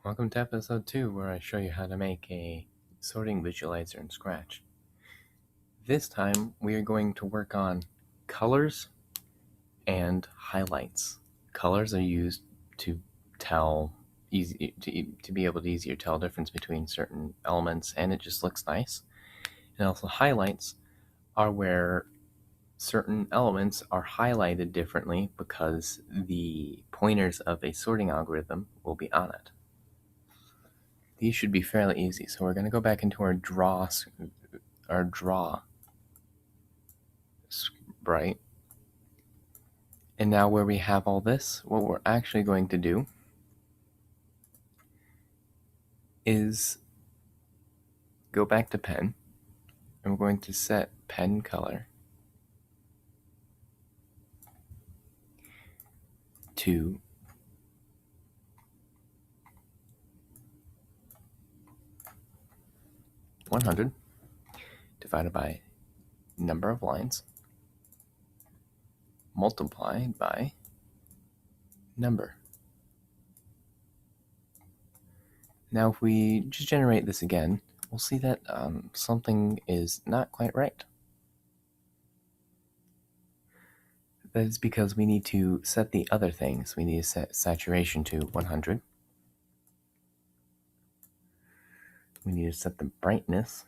Welcome to episode 2, where I show you how to make a sorting visualizer in Scratch. This time we are going to work on colors and highlights. Colors are used to tell to be able to easier tell the difference between certain elements, and it just looks nice. And also highlights are where certain elements are highlighted differently because the pointers of a sorting algorithm will be on it. These should be fairly easy. So we're going to go back into our draw sprite. And now where we have all this, what we're actually going to do is go back to pen, and we're going to set pen color to 100 divided by number of lines multiplied by number. Now if we just generate this again, we'll see that something is not quite right. That is because we need to set the other things. We need to set saturation to 100. We need to set the brightness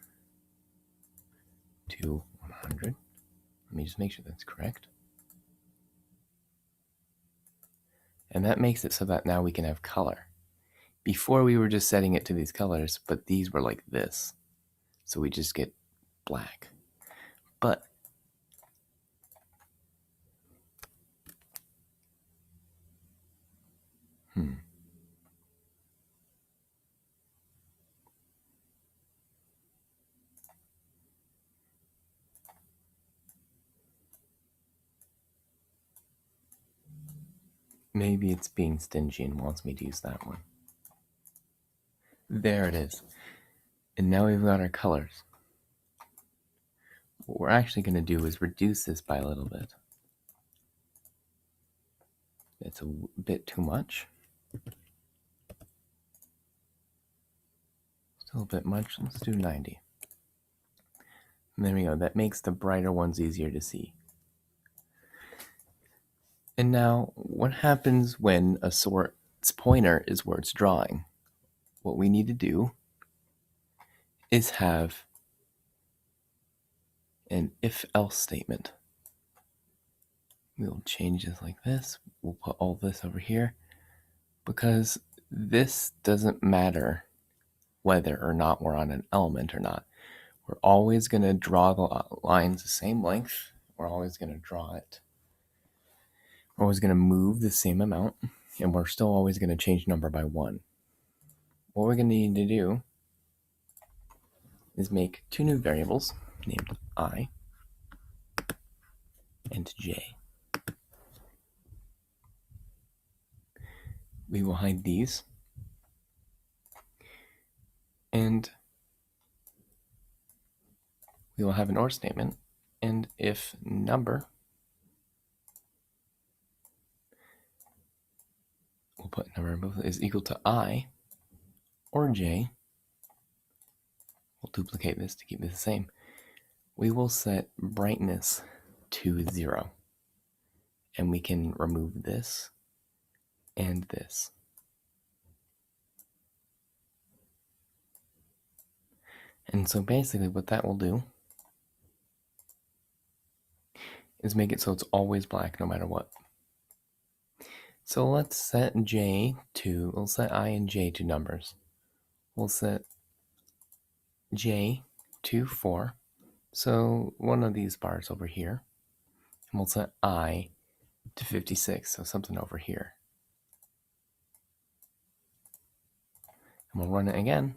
to 100. Let me just make sure that's correct. And that makes it so that now we can have color. Before we were just setting it to these colors, but these were like this. So we just get black. But maybe it's being stingy and wants me to use that one. There it is. And now we've got our colors. What we're actually going to do is reduce this by a little bit. It's a bit too much. Still a bit much. Let's do 90. And there we go. That makes the brighter ones easier to see. And now, what happens when a sort's pointer is where it's drawing? What we need to do is have an if-else statement. We'll change this like this. We'll put all this over here, because this doesn't matter whether or not we're on an element or not. We're always going to draw the lines the same length. We're always going to draw it. We're always going to move the same amount, and we're still always going to change number by 1. What we're going to need to do is make 2 new variables named I and J. We will hide these, and we will have an OR statement, and if number, we'll put number both is equal to I or J, we'll duplicate this to keep this the same. We will set brightness to 0, and we can remove this and this. And so basically what that will do is make it so it's always black no matter what. So let's set we'll set I and J to numbers. We'll set J to 4. So one of these bars over here. And we'll set I to 56, so something over here. And we'll run it again,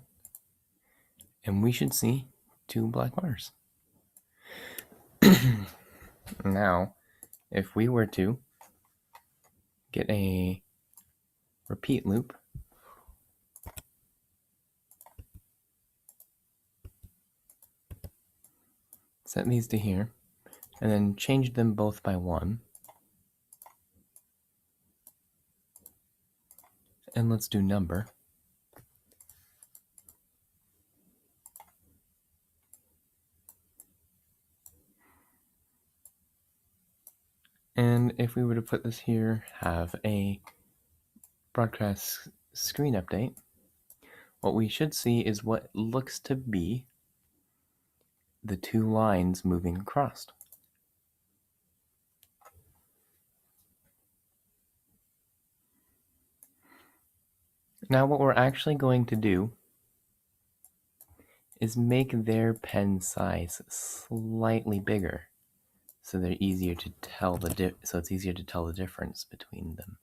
and we should see 2 black bars. Now, if we were to get a repeat loop, set these to here, and then change them both by 1, and let's do number. if we were to put this here, have a broadcast screen update, what we should see is what looks to be the two lines moving across. Now what we're actually going to do is make their pen size slightly bigger, so they're easier to tell so it's easier to tell the difference between them.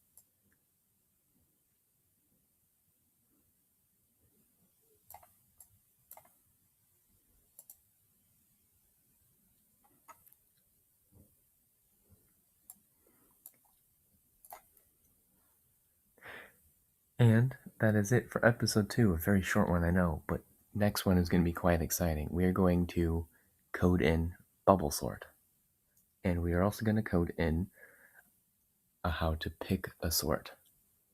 And that is it for episode 2, a very short one, I know, but next one is going to be quite exciting. We are going to code in bubble sort, and we are also going to code in how to pick a sort.